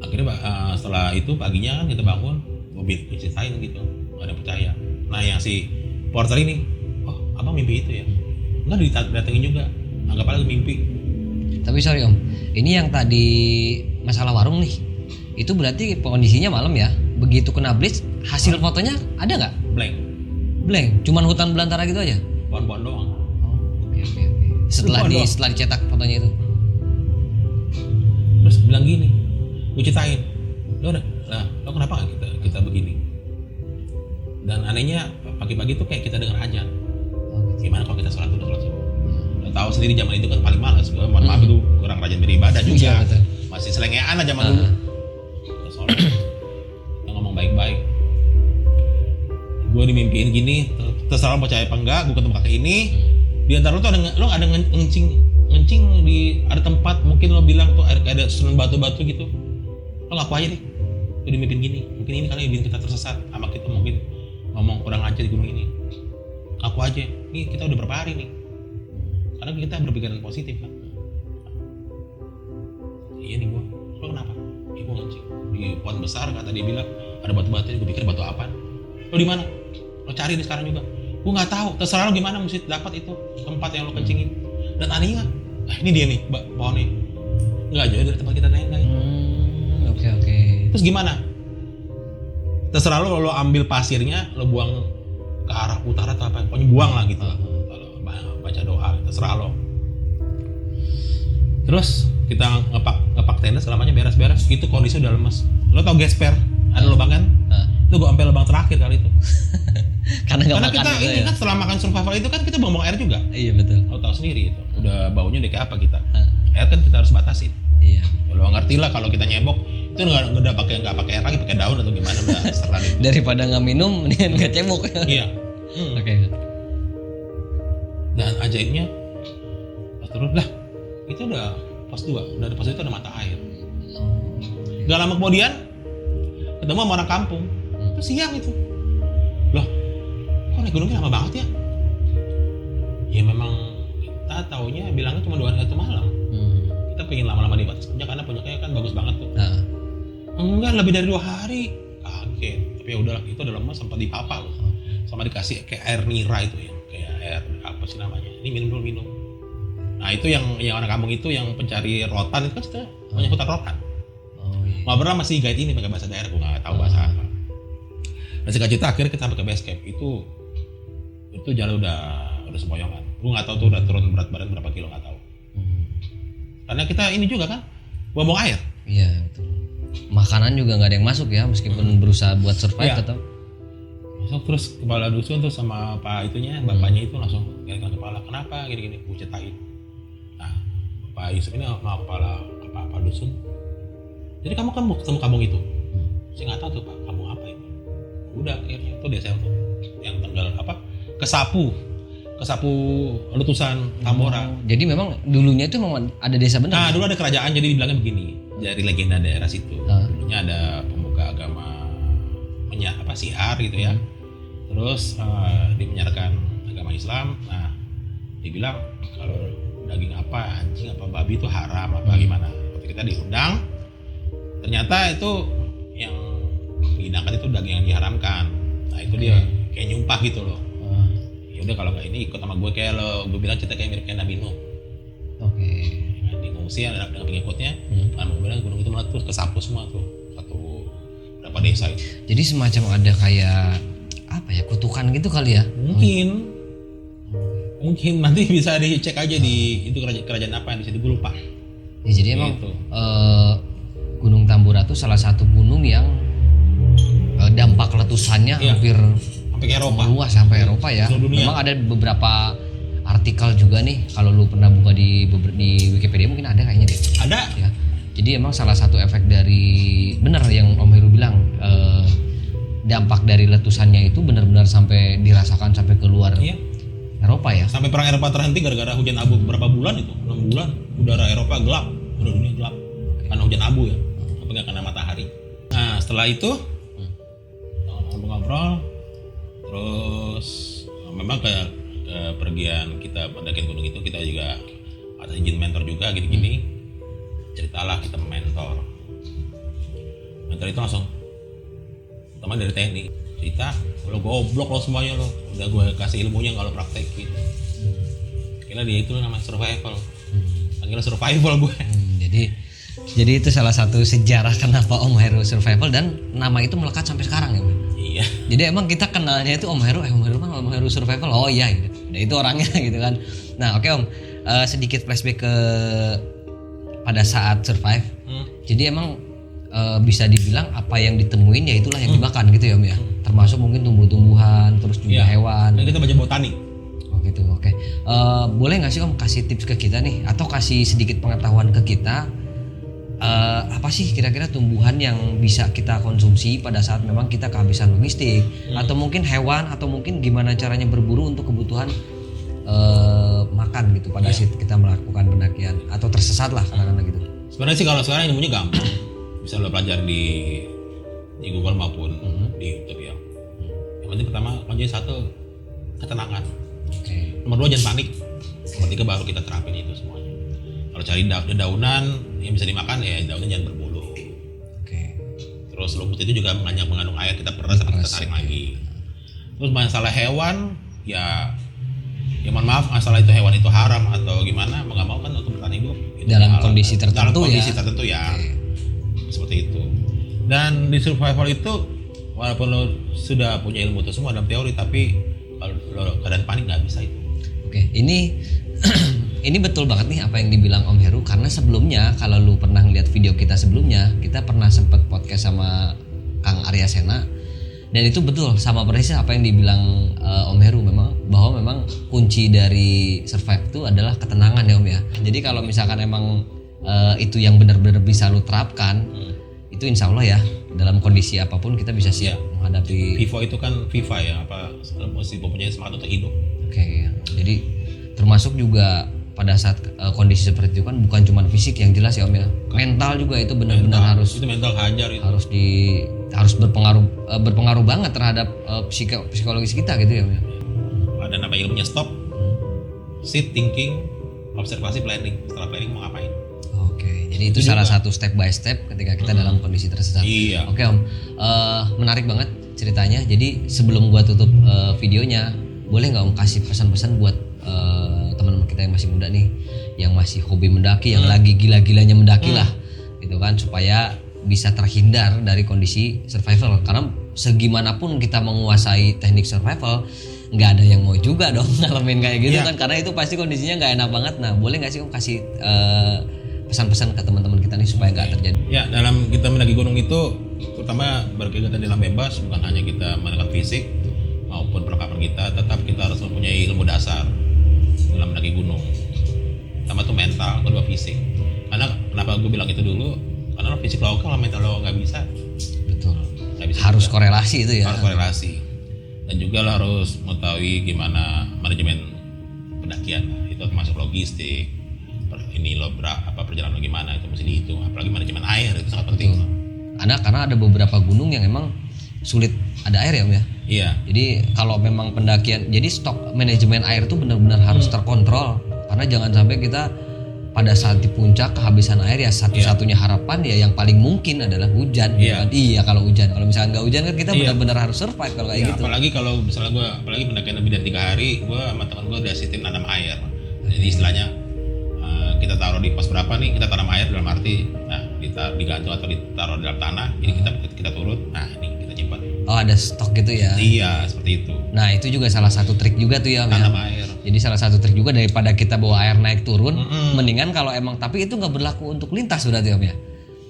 Akhirnya setelah itu paginya kan kita bangun, gue ceritain gitu, nggak ada percaya. Nah yang si porter ini, abang mimpi itu ya? Enggak, didatengin juga. Anggap aja mimpi. Tapi sorry om, ini yang tadi masalah warung nih, itu berarti kondisinya malam ya? Begitu kena blitz, hasil fotonya ada nggak? Blank, cuman hutan belantara gitu aja? Pohon-pohon doang. Oke. Setelah dicetak fotonya itu. Terus bilang gini, gue ceritain, lo kenapa nggak kita begini? Dan anehnya pagi-pagi tuh kayak kita denger ajan. Gimana kalau kita sholat subuh? Lo tahu sendiri zaman itu kan paling malas. Gue mohon maaf itu kurang rajin beribadah juga. Iya, masih selengean aja zaman dulu. Kita sholat, kita ngomong baik-baik. Gue dimimpiin gini, terserah lo percaya apa enggak, gue ketemu kakek ini. Di antara lo tuh ada ngencing di ada tempat, mungkin lo bilang tuh ada susunan batu-batu gitu. Lo ngaku aja deh, gue dimimpin gini. Mungkin ini kali bikin kita tersesat, sama kita mungkin ngomong kurang ajar di gunung ini. Ngaku aja, nih kita udah berapa hari nih. Karena kita berpikiran positif kan. Iya nih gue, lo pohon besar, kata dia bilang ada batu-batu. Gue pikir batu apa? Lo di mana? Lo cari nih sekarang juga. Gue nggak tahu. Terserah lo gimana mesti dapat itu tempat yang lo kencingin. Dan anehnya, ini dia nih pohonnya. Nggak jauh dari tempat kita naik. Oke. Terus gimana? Terserah lo ambil pasirnya, lo buang ke arah utara atau apa? Pokoknya buang lah gitu. Kalau baca doa, terserah lo. Terus kita ngepak tenda selamanya beres-beres. Itu kondisi udah lemes. Lo tau gesper? Ada lubang kan? Itu gue sampai lubang terakhir kali itu. Karena kita ini kan setelah makan survival itu kan kita buang air juga. Iya betul. Lo tau sendiri itu. Udah baunya udah kayak apa kita. Air kan kita harus batasin. Iya. Lo ngerti lah kalau kita nyebok itu nggak pakai air lagi, pakai daun atau gimana udah serah itu. Daripada nggak minum, mendingan nggak cebok. Iya. Oke. Dan ajaibnya pas turun lah itu udah pos 2. Dari pos 2 itu ada mata air. Gak lama kemudian ketemu sama orang kampung. Itu siang itu. Loh, kok naik gunungnya lama banget ya? Ya memang kita taunya bilangnya cuma 2 hari 1 malam. Kita pengen lama-lama di atas puncak karena puncaknya kan bagus banget tuh. Enggak, lebih dari 2 hari. Kaget. Tapi ya udahlah, itu udah lama sempat dipapa loh. Sama dikasih kayak air nira itu ya, kayak air apa sih namanya? Ini minum dulu minum. Nah itu yang orang kampung itu yang pencari rotan itu kan kita punya hutan rotan. Ngobrol masih guide ini pakai bahasa daerah, gue nggak tahu bahasa apa. Dan singkat cerita akhirnya kita sampai ke base camp itu jalan udah sempoyongan. Gue nggak tahu tuh udah turun berat badan berapa kilo, nggak tahu. Karena kita ini juga kan buang air. Iya betul. Makanan juga nggak ada yang masuk ya, meskipun berusaha buat survive tetap. Masuk terus kepala dusun tuh sama pak itunya, bapaknya itu langsung geleng kepala. Kenapa gini-gini? Gue ceritain. Nah, Pak Yusuf ini sama kepala dusun. Jadi kamu kan mau ketemu kampung itu? Saya nggak tahu tuh Pak, kampung apa itu? Udah akhirnya itu desa yang tanggal apa? Kesapu letusan Tambora. Jadi memang dulunya itu memang ada desa benar. Nah, dulu ada kerajaan, jadi dibilangnya begini dari legenda daerah situ. Dulunya ada pemuka agama Syiar gitu ya. Terus dia menyiarkan agama Islam. Nah, dibilang kalau daging apa, anjing apa babi itu haram apa gimana. Waktu kita diundang, ternyata itu yang dihidangkan itu daging yang diharamkan. Nah, itu dia kayak nyumpah gitu loh. Ya udah kalau nggak ini ikut sama gue, kayak lo gue bilang cerita kayak mirip kayak Nabi Nuh. Di ngungsi ada dengan pengikutnya. Kan gue bilang gunung itu meletus, kesapu semua tuh berapa desa itu. Jadi semacam ada kayak apa ya, kutukan gitu kali ya? Mungkin nanti bisa dicek aja di itu kerajaan apa yang di situ, gue lupa. Ya, jadi emang Gunung Tambora itu salah satu gunung yang dampak letusannya hampir sampai Eropa. Luas sampai Eropa ya. Memang ada beberapa artikel juga nih, kalau lu pernah buka di Wikipedia mungkin ada kayaknya deh. Ada. Ya. Jadi emang salah satu efek dari benar yang Om Heru bilang, dampak dari letusannya itu benar-benar sampai dirasakan sampai keluar Eropa ya. Sampai perang Eropa terhenti gara-gara hujan abu berapa bulan itu? 6 bulan udara Eropa gelap, udara dunia gelap karena hujan abu ya, tapi nggak kena matahari. Nah setelah itu ngobrol terus memang ke pergian kita mendaki gunung itu kita juga ada izin mentor juga gini-gini. Ceritalah kita mentor itu langsung teman dari teknik cerita, lo goblok lo semuanya lo, udah gue kasih ilmunya nggak lo praktekin. Kira dia itu namanya survival, panggilnya survival gue. Jadi itu salah satu sejarah kenapa Om Heru survival dan nama itu melekat sampai sekarang ya. Iya. Jadi emang kita kenalnya itu Om Heru kan Om Heru survival, oh iya gitu. Nah itu orangnya gitu kan. Nah oke Om, sedikit flashback ke pada saat survive. Jadi emang bisa dibilang apa yang ditemuin ya itulah yang dimakan gitu ya Om ya. Termasuk mungkin tumbuh-tumbuhan, terus juga hewan. Dan kita baca botani. Oh gitu, oke. Boleh nggak sih Om kasih tips ke kita nih, atau kasih sedikit pengetahuan ke kita, apa sih kira-kira tumbuhan yang bisa kita konsumsi pada saat memang kita kehabisan logistik, atau mungkin hewan, atau mungkin gimana caranya berburu untuk kebutuhan makan gitu pada saat kita melakukan pendakian atau tersesat lah kadang-kadang gitu. Sebenarnya sih kalau sekarang ilmunya gampang, bisa lo pelajari di Google maupun di YouTube ya. Yang penting pertama kunci satu, ketenangan. Nomor 2 jangan panik. Nomor 3 baru kita terapin itu semuanya. Kalau cari daunan yang bisa dimakan ya daunnya jangan berbulu. Terus lumut itu juga mengandung air, kita peras tapi kita saring lagi. Terus masalah hewan, ya mohon maaf, masalah itu hewan itu haram atau gimana, mau nggak mau kan untuk bertahan hidup dalam kondisi tertentu dalam kondisi tertentu ya. Seperti itu. Dan di survival itu walaupun lo sudah punya ilmu itu semua dalam teori, tapi kalau lo keadaan panik nggak bisa itu. Oke, ini ini betul banget nih apa yang dibilang Om Heru, karena sebelumnya kalau lu pernah ngeliat video kita sebelumnya, kita pernah sempet podcast sama Kang Arya Sena, dan itu betul sama persis apa yang dibilang Om Heru, bahwa memang kunci dari survive itu adalah ketenangan ya Om ya. Jadi kalau misalkan emang itu yang benar-benar bisa lu terapkan, itu insya Allah ya dalam kondisi apapun kita bisa siap menghadapi. Vivo itu kan Viva ya, mesti mempunyai semangat untuk hidup. Oke, jadi termasuk juga pada saat kondisi seperti itu kan bukan cuma fisik yang jelas ya Om ya, mental juga itu benar-benar harus itu mental hajar itu. harus berpengaruh banget terhadap psikologis kita gitu ya Om ya. Ada nama ilmunya stop, sit, thinking, observasi, planning. Setelah planning mau ngapain? Oke, jadi itu salah satu step by step ketika kita dalam kondisi tersesat. Iya. Oke Om, menarik banget ceritanya. Jadi sebelum gua tutup videonya, boleh nggak Om kasih pesan-pesan buat teman-teman kita yang masih muda nih, yang masih hobi mendaki, yang lagi gila-gilanya mendaki lah, gitu kan, supaya bisa terhindar dari kondisi survival. Karena segimanapun kita menguasai teknik survival, nggak ada yang mau juga dong ngalamin kayak gitu kan, karena itu pasti kondisinya nggak enak banget. Nah, boleh nggak sih Om kasih pesan-pesan ke teman-teman kita nih supaya nggak terjadi? Ya, dalam kita mendaki gunung itu, terutama berkegiatan di alam bebas, bukan hanya kita menggunakan fisik maupun perlengkapan kita, tetap kita harus mempunyai ilmu dasar dalam mendaki gunung. Pertama tuh mental, kedua fisik. Karena kenapa gue bilang itu dulu? Karena fisik lo kalau mental lo nggak bisa. Betul. Gak bisa harus juga. Korelasi itu ya. Harus korelasi. Dan juga lo harus mengetahui gimana manajemen pendakian. Itu termasuk logistik. Ini lo perjalanan lo gimana, itu mesti dihitung. Apalagi manajemen air itu sangat penting. Karena ada beberapa gunung yang emang sulit ada air ya Om ya. Iya. Jadi kalau memang pendakian, jadi stok manajemen air itu benar-benar harus terkontrol, karena jangan sampai kita pada saat di puncak kehabisan air, ya satu-satunya harapan ya yang paling mungkin adalah hujan. Iya. Kan? Iya, kalau hujan, kalau misalnya nggak hujan kan kita benar-benar harus survive kalau kayak gitu. Apalagi kalau misalnya gue, apalagi pendakian lebih dari 3 hari, gue sama teman gue udah sistem nanam air. Jadi istilahnya kita taruh di pos berapa nih, kita tanam air dalam arti, nah kita digantung atau ditaruh dalam tanah, ini kita turun, nah ini kita nyimpan. Oh, ada stok gitu ya? Iya, seperti itu. Nah, itu juga salah satu trik juga tuh ya Om. Tanam air. Jadi salah satu trik juga, daripada kita bawa air naik turun, mendingan kalau emang, tapi itu nggak berlaku untuk lintas berarti Om ya.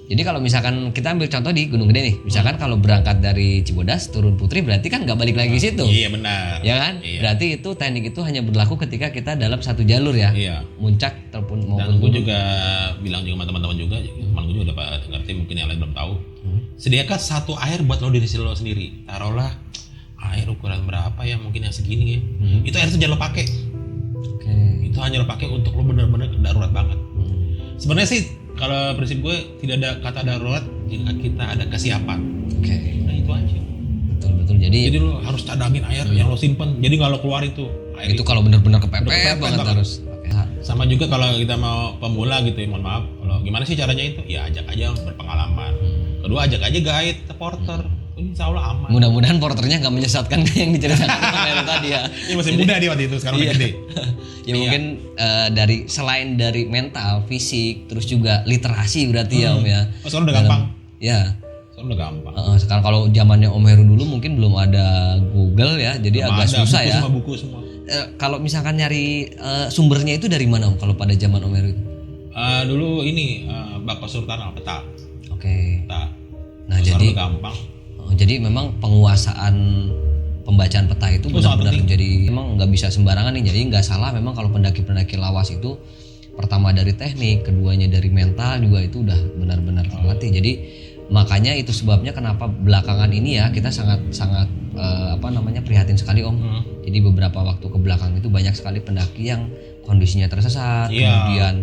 Jadi kalau misalkan kita ambil contoh di Gunung Gede nih, misalkan kalau berangkat dari Cibodas turun Putri, berarti kan nggak balik lagi ke situ. Iya benar. Ya kan? Iya. Berarti itu teknik itu hanya berlaku ketika kita dalam satu jalur ya. Iya. Muncak maupun Dan gue juga bilang juga sama teman-teman juga, teman gue juga udah pada ngerti, mungkin yang lain belum tahu. Sediakan satu air buat lo diri lo sendiri. Taruhlah air ukuran berapa ya, mungkin yang segini ya. Itu air itu jangan lo pakai. Oke. Itu hanya lo pakai untuk lo benar-benar darurat banget. Sebenarnya sih kalau prinsip gue tidak ada kata darurat jika kita ada kesiapan. Oke. Nah itu aja. Betul. Jadi lo harus cadangin air yang lo simpen. Jadi nggak lo keluar itu. Air itu kalau benar-benar kepepet kepepet banget banget. harus. Oke. Sama juga kalau kita mau pemula gitu ya, mohon maaf. Kalau gimana sih caranya itu? Ya ajak aja yang berpengalaman. Kedua ajak aja guide, porter. Insya Allah aman. Mudah-mudahan porternya nggak menyesatkan yang diceritakan Om Heru tadi ya. Ini masih muda dia waktu itu, sekarang udah gede. Ya mungkin selain dari mental, fisik, terus juga literasi berarti ya Om ya. Oh, sekarang udah gampang. Ya. Sekarang udah gampang. Sekarang kalau zamannya Om Heru dulu mungkin belum ada Google ya, jadi agak susah ya. Buku semua. Kalau misalkan nyari sumbernya itu dari mana Om kalau pada zaman Om Heru itu? Dulu ini Bapak Sultan peta. Oke. Peta. Nah, sekarang jadi udah gampang. Jadi memang penguasaan pembacaan peta itu benar-benar menjadi, memang nggak bisa sembarangan nih. Jadi nggak salah memang kalau pendaki-pendaki lawas itu, pertama dari teknik, keduanya dari mental juga itu udah benar-benar terlatih. Jadi makanya itu sebabnya kenapa belakangan ini ya kita sangat prihatin sekali Om. Jadi beberapa waktu ke belakang itu banyak sekali pendaki yang kondisinya tersesat, kemudian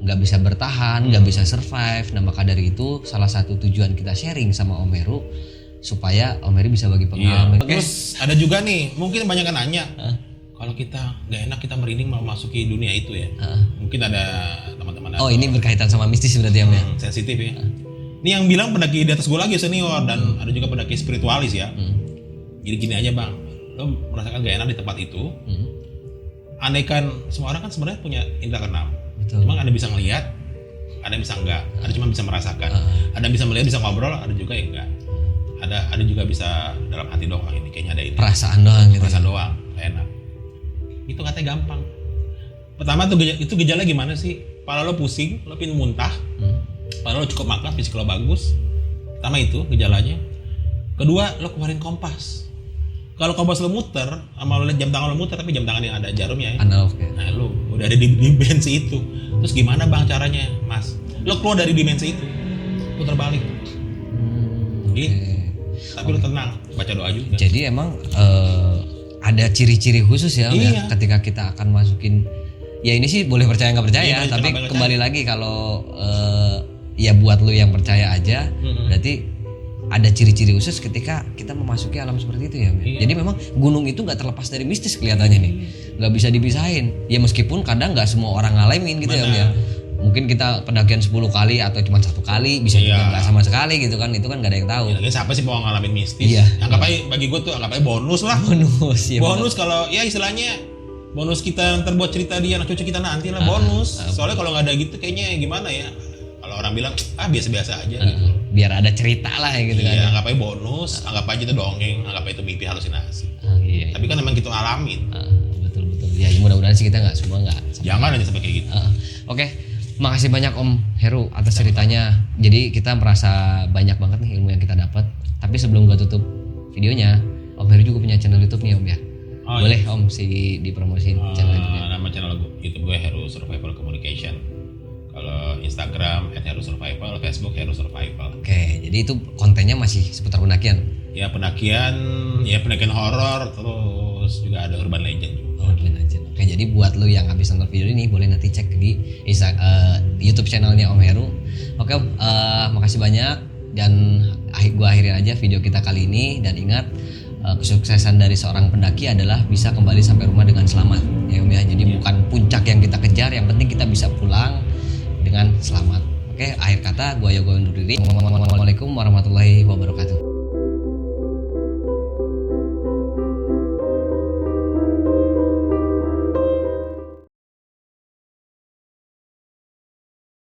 nggak bisa bertahan, nggak bisa survive. Nah maka dari itu salah satu tujuan kita sharing sama Om Heru, supaya Om Heru bisa bagi pengalaman. Terus ada juga nih, mungkin banyak yang nanya, kalau kita nggak enak, kita merinding mau masuki dunia itu ya. Mungkin ada teman-teman. Oh ini berkaitan sama mistis berarti Om ya? Sensitif ya. Ini yang bilang pendaki di atas gue lagi senior dan ada juga pendaki spiritualis ya. Jadi gini aja bang, lo merasakan gak enak di tempat itu. Andaikan semua orang kan sebenarnya punya indera keenam. Cuma ada bisa ngelihat, ada yang bisa enggak, ada cuma bisa merasakan. Ada yang bisa melihat, bisa ngobrol, ada juga yang enggak. Ada juga bisa dalam hati doang, ini kayaknya ada ini. Perasaan doang gitu. Perasaan doang, enak. Itu katanya gampang. Pertama tuh itu gejala gimana sih? Kepala lo pusing, lo pingin muntah. Kepala lo cukup makan, fisik lo bagus. Pertama itu gejalanya. Kedua, lo keluarin kompas. Kalau kompas lo muter, sama lo lihat jam tangan lo muter, tapi jam tangan yang ada jarumnya ya. Analog ya. Nah lo udah ada di dimensi itu. Terus gimana bang caranya, mas? Lo keluar dari dimensi itu, putar balik. Gitu. Tapi lo tenang, baca doa juga. Jadi emang ada ciri-ciri khusus ya, ya ketika kita akan masukin. Ya ini sih boleh percaya nggak percaya, tapi kembali lagi kalau ya buat lu yang percaya aja, berarti ada ciri-ciri khusus ketika kita memasuki alam seperti itu ya. Jadi memang gunung itu nggak terlepas dari mistis kelihatannya nih, nggak bisa dipisahin. Ya meskipun kadang nggak semua orang ngalamin gitu ya. Mungkin kita pendakian 10 kali atau cuma 1 kali, bisa juga nggak sama sekali gitu kan, itu kan nggak ada yang tahu. Ya, siapa sih mau ngalamin mistis? Anggap aja bagi gue tuh anggap aja bonus lah. Bonus kalau ya istilahnya bonus kita terbuat cerita dia anak cucu kita nanti lah bonus. Soalnya kalau nggak ada gitu kayaknya gimana ya? Kalau orang bilang biasa-biasa aja gitu. Biar ada cerita lah ya gitu kan. Iya, anggap aja bonus, anggap aja itu dongeng, anggap aja itu mimpi halusinasi. Tapi kan memang kita alamin. Betul. Ya mudah-mudahan sih kita semua nggak. Jangan aja sampai kayak gitu. Oke. Makasih banyak Om Heru atas ceritanya. Jadi kita merasa banyak banget nih ilmu yang kita dapat. Tapi sebelum gua tutup videonya, Om Heru juga punya channel YouTube nih Om ya. Boleh Om dipromosiin channel YouTube-nya. Nama channel YouTube gue Heru Survival Communication. Kalau Instagram @heru_survival, Facebook Heru Survival. Oke, jadi itu kontennya masih seputar pendakian. Ya pendakian horor, terus juga ada urban legend juga. Oke, jadi buat lu yang habis nonton video ini boleh nanti cek di YouTube channelnya Om Heru. Oke Om, makasih banyak dan gua akhirin aja video kita kali ini dan ingat kesuksesan dari seorang pendaki adalah bisa kembali sampai rumah dengan selamat ya Om ya. Jadi bukan puncak yang kita kejar, yang penting kita bisa pulang dengan selamat. Oke, akhir kata gua Yoga undur diri. Assalamualaikum warahmatullahi wabarakatuh.